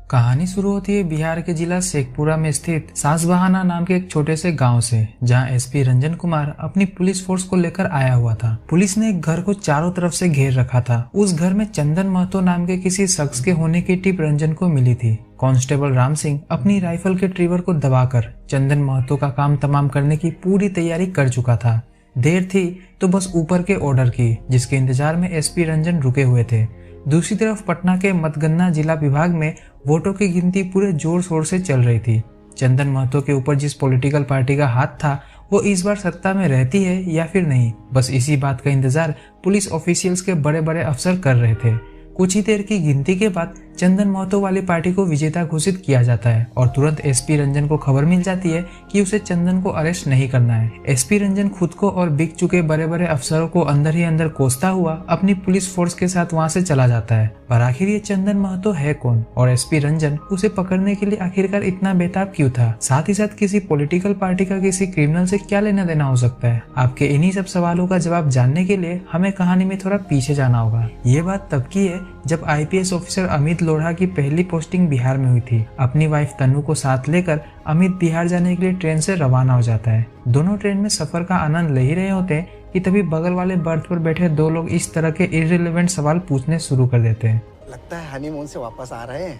कहानी शुरू होती है बिहार के जिला शेखपुरा में स्थित सासबहाना नाम के एक छोटे से गांव से, जहां एसपी रंजन कुमार अपनी पुलिस फोर्स को लेकर आया हुआ था। पुलिस ने एक घर को चारों तरफ से घेर रखा था। उस घर में चंदन महतो नाम के किसी शख्स के होने की टिप रंजन को मिली थी। कांस्टेबल राम सिंह अपनी राइफल के ट्रिगर को दबाकर चंदन महतो का काम तमाम करने की पूरी तैयारी कर चुका था। देर थी तो बस ऊपर के ऑर्डर की, जिसके इंतजार में एसपी रंजन रुके हुए थे। दूसरी तरफ पटना के मतगणना जिला विभाग में वोटों की गिनती पूरे जोर शोर से चल रही थी। चंदन महतो के ऊपर जिस पॉलिटिकल पार्टी का हाथ था, वो इस बार सत्ता में रहती है या फिर नहीं, बस इसी बात का इंतजार पुलिस ऑफिशियल्स के बड़े बड़े अफसर कर रहे थे। कुछ ही देर की गिनती के बाद चंदन महतो वाली पार्टी को विजेता घोषित किया जाता है और तुरंत एसपी रंजन को खबर मिल जाती है कि उसे चंदन को अरेस्ट नहीं करना है। एसपी रंजन खुद को और बिक चुके बड़े बड़े अफसरों को अंदर ही अंदर कोसता हुआ अपनी पुलिस फोर्स के साथ वहां से चला जाता है। पर आखिर ये चंदन महतो है कौन और एसपी रंजन उसे पकड़ने के लिए आखिरकार इतना बेताब क्यों था? साथ ही साथ किसी पॉलिटिकल पार्टी का किसी क्रिमिनल से क्या लेना देना हो सकता है? आपके इन्हीं सब सवालों का जवाब जानने के लिए हमें कहानी में थोड़ा पीछे जाना होगा। ये बात तब की है जब आईपीएस ऑफिसर अमित लोढ़ा की पहली पोस्टिंग बिहार में हुई थी। अपनी वाइफ तन्नू को साथ लेकर अमित बिहार जाने के लिए ट्रेन से रवाना हो जाता है। दोनों ट्रेन में सफर का आनंद ले ही रहे होते हैं कि तभी बगल वाले बर्थ पर बैठे दो लोग इस तरह के इररिलेवेंट सवाल पूछने शुरू कर देते हैं। लगता है हनीमून से वापस आ रहे हैं,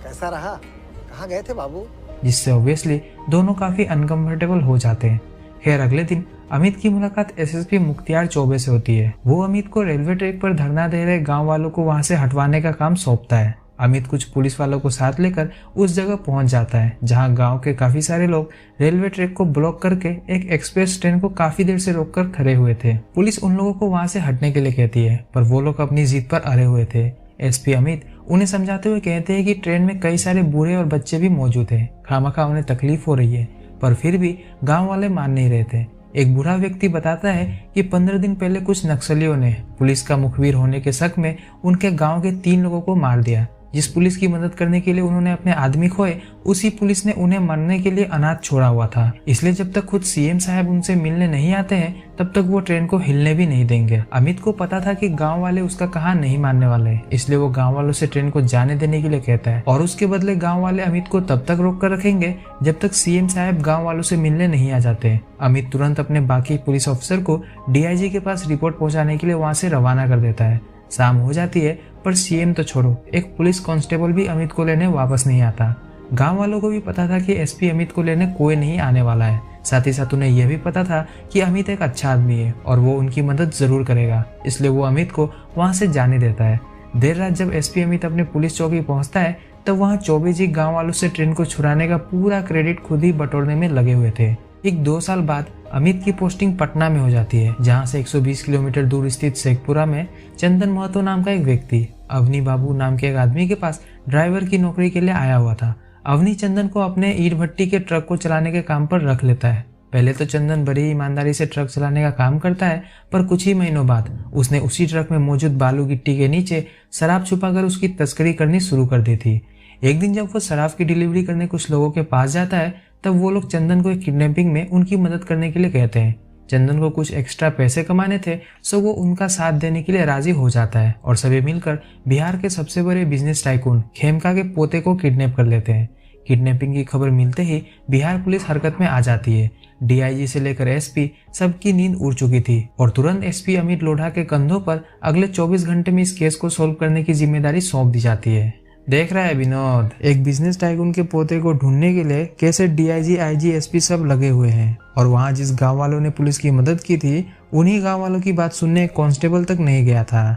कैसा रहा, कहाँ गए थे बाबू? जिससे ऑब्वियसली दोनों काफी अनकंफर्टेबल हो जाते हैं। खैर, अगले दिन अमित की मुलाकात एसएसपी मुख्तियार चौबे से होती है। वो अमित को रेलवे ट्रैक पर धरना दे रहे गांव वालों को वहां से हटवाने का काम सौंपता है। अमित कुछ पुलिस वालों को साथ लेकर उस जगह पहुंच जाता है जहां गांव के काफी सारे लोग रेलवे ट्रैक को ब्लॉक करके एक एक्सप्रेस ट्रेन को काफी देर से रोककर खड़े हुए थे। पुलिस उन लोगों को वहां से हटने के लिए कहती है, पर वो लोग अपनी जिद पर अड़े हुए थे। एसपी अमित उन्हें समझाते हुए कहते हैं कि ट्रेन में कई सारे बूढ़े और बच्चे भी मौजूद हैं, खामखा उन्हें तकलीफ हो रही है, पर फिर भी गाँव वाले मान नहीं रहे थे। एक बूढ़ा व्यक्ति बताता है कि 15 दिन पहले कुछ नक्सलियों ने पुलिस का मुखबिर होने के शक में उनके गांव के 3 लोगों को मार दिया। जिस पुलिस की मदद करने के लिए उन्होंने अपने आदमी खोए, उसी पुलिस ने उन्हें मरने के लिए अनाथ छोड़ा हुआ था। इसलिए जब तक खुद सीएम साहब उनसे मिलने नहीं आते हैं, तब तक वो ट्रेन को हिलने भी नहीं देंगे। अमित को पता था कि गांव वाले उसका कहा नहीं मानने वाले, इसलिए वो गांव वालों से ट्रेन को जाने देने के लिए कहता है और उसके बदले गांव वाले अमित को तब तक रोक कर रखेंगे जब तक सीएम साहब गांव वालों से मिलने नहीं आ जाते। अमित तुरंत अपने बाकी पुलिस ऑफिसर को डीआईजी के पास रिपोर्ट पहुंचाने के लिए वहां से रवाना कर देता है। शाम हो जाती है, पर सीएम तो छोड़ो, एक पुलिस कांस्टेबल भी अमित को लेने वापस नहीं आता। गांव वालों को भी पता था कि एसपी अमित को लेने कोई नहीं आने वाला है। साथ ही साथ उन्हें यह भी पता था कि अमित एक अच्छा आदमी है और वो उनकी मदद जरूर करेगा, इसलिए वो अमित को वहां से जाने देता है। देर रात जब एसपी अमित अपने पुलिस चौकी पहुंचता है, तब वहां चौबे जी गाँव वालों से ट्रेन को छुड़ाने का पूरा क्रेडिट खुद ही बटोरने में लगे हुए थे। एक 2 साल बाद अमित की पोस्टिंग पटना में हो जाती है, जहां से 120 किलोमीटर दूर स्थित शेखपुरा में चंदन महतो नाम का एक व्यक्ति अवनी बाबू नाम के एक आदमी के पास ड्राइवर की नौकरी के लिए आया हुआ था। अवनी चंदन को अपने ईंट भट्टी के ट्रक को चलाने के काम पर रख लेता है। पहले तो चंदन बड़ी ईमानदारी से ट्रक चलाने का काम करता है, पर कुछ ही महीनों बाद उसने उसी ट्रक में मौजूद बालू गिट्टी के नीचे शराब छुपाकर उसकी तस्करी करनी शुरू कर दी थी। एक दिन जब वो शराब की डिलीवरी करने कुछ लोगों के पास जाता है, तब वो लोग चंदन को एक किडनैपिंग में उनकी मदद करने के लिए कहते हैं। चंदन को कुछ एक्स्ट्रा पैसे कमाने थे, सो वो उनका साथ देने के लिए राजी हो जाता है और सभी मिलकर बिहार के सबसे बड़े बिजनेस टाइकून खेमका के पोते को किडनैप कर लेते हैं। किडनैपिंग की खबर मिलते ही बिहार पुलिस हरकत में आ जाती है। डीआईजी से लेकर एसपी सबकी नींद उड़ चुकी थी और तुरंत एसपी अमित लोढ़ा के कंधों पर अगले 24 घंटे में इस केस को सोल्व करने की जिम्मेदारी सौंप दी जाती है। देख रहा है विनोद, एक बिजनेस टाइकून के पोते को ढूंढने के लिए कैसे डीआईजी, आईजी, एसपी सब लगे हुए हैं और वहां जिस गांव वालों ने पुलिस की मदद की थी, उन्हीं गांव वालों की बात सुनने कांस्टेबल तक नहीं गया था।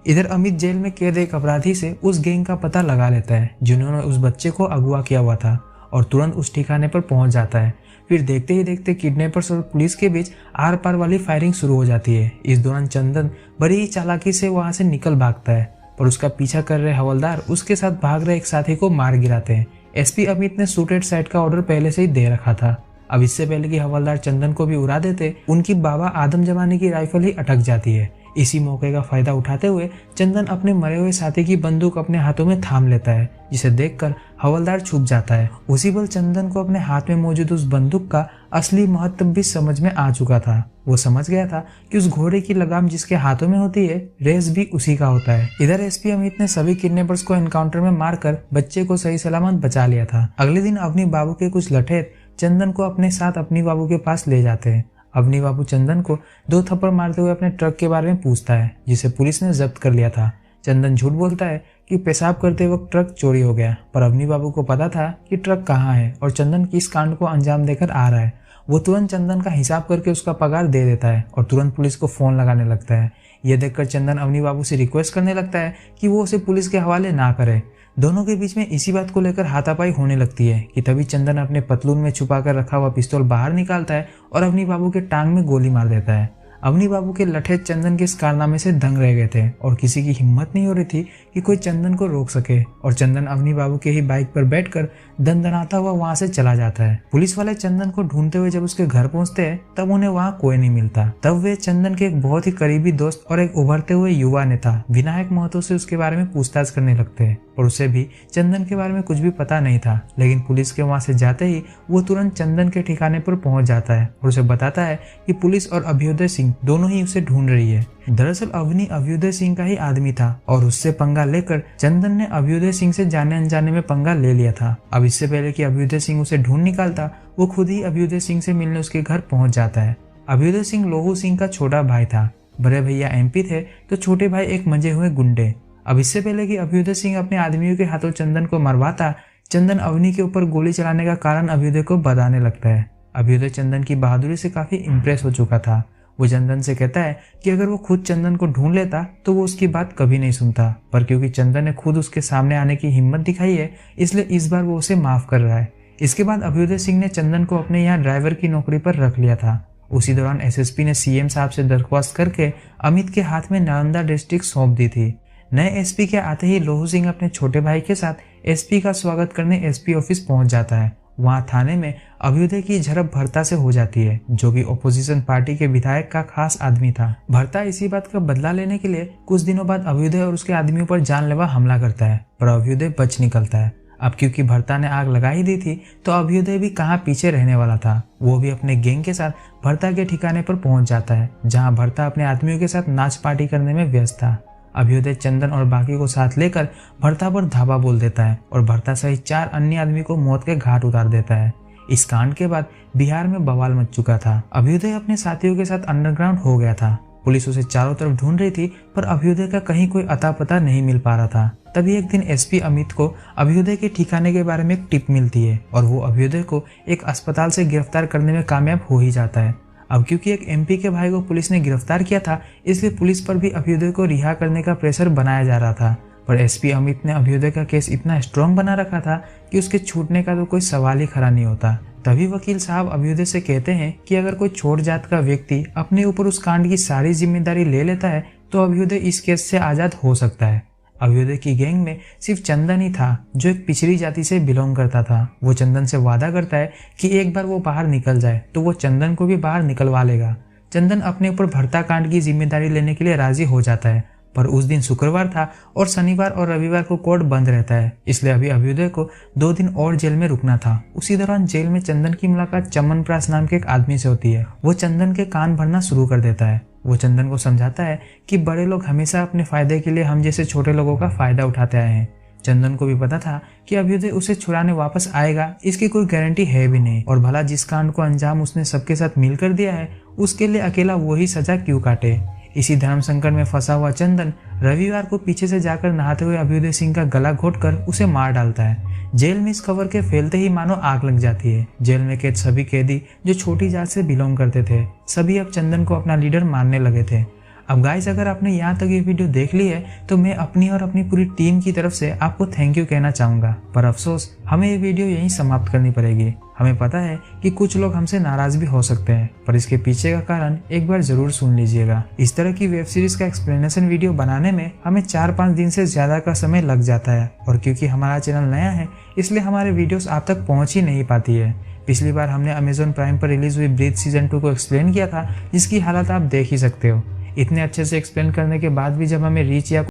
इधर अमित जेल में कैद एक अपराधी से उस गैंग का पता लगा लेता है जिन्होंने उस बच्चे को अगवा किया हुआ था और तुरंत उस ठिकाने पर पहुंच जाता है। फिर देखते ही देखते किडनैपर्स और पुलिस के बीच आर पार वाली फायरिंग शुरू हो जाती है। इस दौरान चंदन बड़ी ही चालाकी से वहां से निकल भागता है, पर उसका पीछा कर रहे हवलदार उसके साथ भाग रहे एक साथी को मार गिराते हैं। एसपी अमित ने शूटेड साइड का ऑर्डर पहले से ही दे रखा था। अब इससे पहले कि हवलदार चंदन को भी उड़ा देते, उनकी बाबा आदम जमाने की राइफल ही अटक जाती है। इसी मौके का फायदा उठाते हुए चंदन अपने मरे हुए साथी की बंदूक अपने हाथों में थाम लेता है, जिसे देखकर हवलदार छुप जाता है। उसी पल चंदन को अपने हाथ में मौजूद उस बंदूक का असली महत्व भी समझ में आ चुका था। वो समझ गया था कि उस घोड़े की लगाम जिसके हाथों में होती है, रेस भी उसी का होता है। इधर एसपी अमित ने सभी किडनैपर्स को एनकाउंटर में मारकर बच्चे को सही सलामत बचा लिया था। अगले दिन अवनी बाबू के कुछ लठेत चंदन को अपने साथ अवनी बाबू के पास ले जाते हैं। अवनी बाबू चंदन को 2 थप्पड़ मारते हुए अपने ट्रक के बारे में पूछता है, जिसे पुलिस ने जब्त कर लिया था। चंदन झूठ बोलता है कि पेशाब करते वक्त ट्रक चोरी हो गया, पर अवनी बाबू को पता था कि ट्रक कहाँ है और चंदन किस कांड को अंजाम देकर आ रहा है। वो तुरंत चंदन का हिसाब करके उसका पगार दे देता है और तुरंत पुलिस को फोन लगाने लगता है। यह देखकर चंदन अवनी बाबू से रिक्वेस्ट करने लगता है कि वो उसे पुलिस के हवाले ना करे। दोनों के बीच में इसी बात को लेकर हाथापाई होने लगती है कि तभी चंदन अपने पतलून में छुपा कर रखा हुआ पिस्तौल बाहर निकालता है और अवनी बाबू के टांग में गोली मार देता है। अवनी बाबू के लठेत चंदन के इस कारनामे से दंग रह गए थे और किसी की हिम्मत नहीं हो रही थी कि कोई चंदन को रोक सके, और चंदन अवनी बाबू के ही बाइक पर बैठकर दनदनाता हुआ वहां से चला जाता है। पुलिस वाले चंदन को ढूंढते हुए जब उसके घर पहुंचते हैं तब उन्हें वहां कोई नहीं मिलता। तब वे चंदन के एक बहुत ही करीबी दोस्त और एक उभरते हुए युवा नेता विनायक महतो से उसके बारे में पूछताछ करने लगते हैं, और उसे भी चंदन के बारे में कुछ भी पता नहीं था। लेकिन पुलिस के वहां से जाते ही वो तुरंत चंदन के ठिकाने पर पहुंच जाता है और उसे बताता है कि पुलिस और अभ्युदय सिंह दोनों ही उसे ढूंढ रही है। दरअसल अवनी अभ्युदय सिंह का ही आदमी था और उससे पंगा लेकर चंदन ने अभ्युदय सिंह से जाने अनजाने में पंगा ले लिया था। अब इससे पहले कि अभ्युदय सिंह उसे ढूंढ निकालता, वो खुद ही अभ्युदय सिंह से मिलने उसके घर पहुंच जाता है। अभ्युदय सिंह लोहू सिंह का छोटा भाई था। बड़े भैया एमपी थे तो छोटे भाई एक मंजे हुए गुंडे। अब इससे पहले कि अभ्युदय सिंह अपने आदमियों के हाथों चंदन को मरवाता, चंदन अवनी के ऊपर गोली चलाने का कारण अभ्युदय को बताने लगता है। अभ्युदय चंदन की बहादुरी से काफी इम्प्रेस हो चुका था। वो चंदन से कहता है कि अगर वो खुद चंदन को ढूंढ लेता तो वो उसकी बात कभी नहीं सुनता, पर क्योंकि चंदन ने खुद उसके सामने आने की हिम्मत दिखाई है, इसलिए इस बार वो उसे माफ कर रहा है। इसके बाद अभ्युदय सिंह ने चंदन को अपने यहाँ ड्राइवर की नौकरी पर रख लिया था। उसी दौरान एसएसपी ने सीएम साहब से दरख्वास्त करके अमित के हाथ में नालंदा डिस्ट्रिक्ट सौंप दी थी। नए एसपी के आते ही लोहू सिंह अपने छोटे भाई के साथ एसपी का स्वागत करने एसपी ऑफिस पहुंच जाता है। वहां थाने में अभ्युदय की झड़प भरता से हो जाती है, जो कि ओपोजिशन पार्टी के विधायक का खास आदमी था। भरता इसी बात का बदला लेने के लिए कुछ दिनों बाद अभ्युदय और उसके आदमियों पर जानलेवा हमला करता है, पर अभ्युदय बच निकलता है। अब क्योंकि भरता ने आग लगा ही दी थी तो अभ्युदय भी कहाँ पीछे रहने वाला था। वो भी अपने गैंग के साथ भरता के ठिकाने पर पहुंच जाता है, जहाँ भरता अपने आदमियों के साथ नाच पार्टी करने में व्यस्त था। अभ्युदय चंदन और बाकी को साथ लेकर भरता पर धावा बोल देता है और भरता सहित 4 अन्य आदमी को मौत के घाट उतार देता है। इस कांड के बाद बिहार में बवाल मच चुका था। अभ्युदय अपने साथियों के साथ अंडरग्राउंड हो गया था। पुलिस उसे चारों तरफ ढूंढ रही थी, पर अभ्युदय का कहीं कोई अता पता नहीं मिल पा रहा था। तभी एक दिन एसपी अमित को अभ्युदय के ठिकाने के बारे में एक टिप मिलती है और वो अभ्युदय को एक अस्पताल से गिरफ्तार करने में कामयाब हो ही जाता है। अब क्योंकि एक एमपी के भाई को पुलिस ने गिरफ्तार किया था, इसलिए पुलिस पर भी अभ्युदय को रिहा करने का प्रेशर बनाया जा रहा था। पर एसपी अमित ने अभ्युदय का केस इतना स्ट्रांग बना रखा था कि उसके छूटने का तो कोई सवाल ही खड़ा नहीं होता। तभी वकील साहब अभ्युदय से कहते हैं कि अगर कोई छोट जात का व्यक्ति अपने ऊपर उस कांड की सारी जिम्मेदारी ले लेता है तो अभ्युदय इस केस से आजाद हो सकता है। अभ्युदय की गैंग में सिर्फ चंदन ही था जो एक पिछड़ी जाति से बिलोंग करता था। वो चंदन से वादा करता है कि एक बार वो बाहर निकल जाए तो वो चंदन को भी बाहर निकलवा लेगा। चंदन अपने ऊपर भरता कांड की जिम्मेदारी लेने के लिए राजी हो जाता है, पर उस दिन शुक्रवार था और शनिवार और रविवार को कोर्ट बंद रहता है, इसलिए अभी अभ्युदय को 2 दिन और जेल में रुकना था। उसी दौरान जेल में चंदन की मुलाकात चमन प्रास नाम के एक आदमी से होती है। वो चंदन के कान भरना शुरू कर देता है। वो चंदन को समझाता है कि बड़े लोग हमेशा अपने फायदे के लिए हम जैसे छोटे लोगों का फायदा उठाते आए हैं। चंदन को भी पता था कि अभ्युदय उसे छुड़ाने वापस आएगा, इसकी कोई गारंटी है भी नहीं, और भला जिस कांड को अंजाम उसने सबके साथ मिलकर दिया है उसके लिए अकेला वो ही सजा क्यों काटे। इसी धर्म संकट में फंसा हुआ चंदन रविवार को पीछे से जाकर नहाते हुए अभ्युदय सिंह का गला घोटकर उसे मार डालता है। जेल में इस खबर के फैलते ही मानो आग लग जाती है। जेल में कैद सभी कैदी जो छोटी जात से बिलोंग करते थे, सभी अब चंदन को अपना लीडर मानने लगे थे। अब गाइस, अगर आपने यहाँ तक ये वीडियो देख ली है तो मैं अपनी और अपनी पूरी टीम की तरफ से आपको थैंक यू कहना चाहूँगा, पर अफसोस हमें ये वीडियो यहीं समाप्त करनी पड़ेगी। हमें पता है कि कुछ लोग हमसे नाराज भी हो सकते हैं, पर इसके पीछे का कारण एक बार जरूर सुन लीजिएगा। इस तरह की वेब सीरीज का एक्सप्लेनेशन वीडियो बनाने में हमें 4-5 दिन से ज्यादा का समय लग जाता है, और क्योंकि हमारा चैनल नया है इसलिए हमारे वीडियोस आप तक पहुंच ही नहीं पाती है। पिछली बार हमने अमेजॉन प्राइम पर रिलीज हुई ब्रीथ सीजन 2 को एक्सप्लेन किया था, जिसकी हालत आप देख ही सकते हो। इतने अच्छे से एक्सप्लेन करने के बाद भी जब हमें रीच या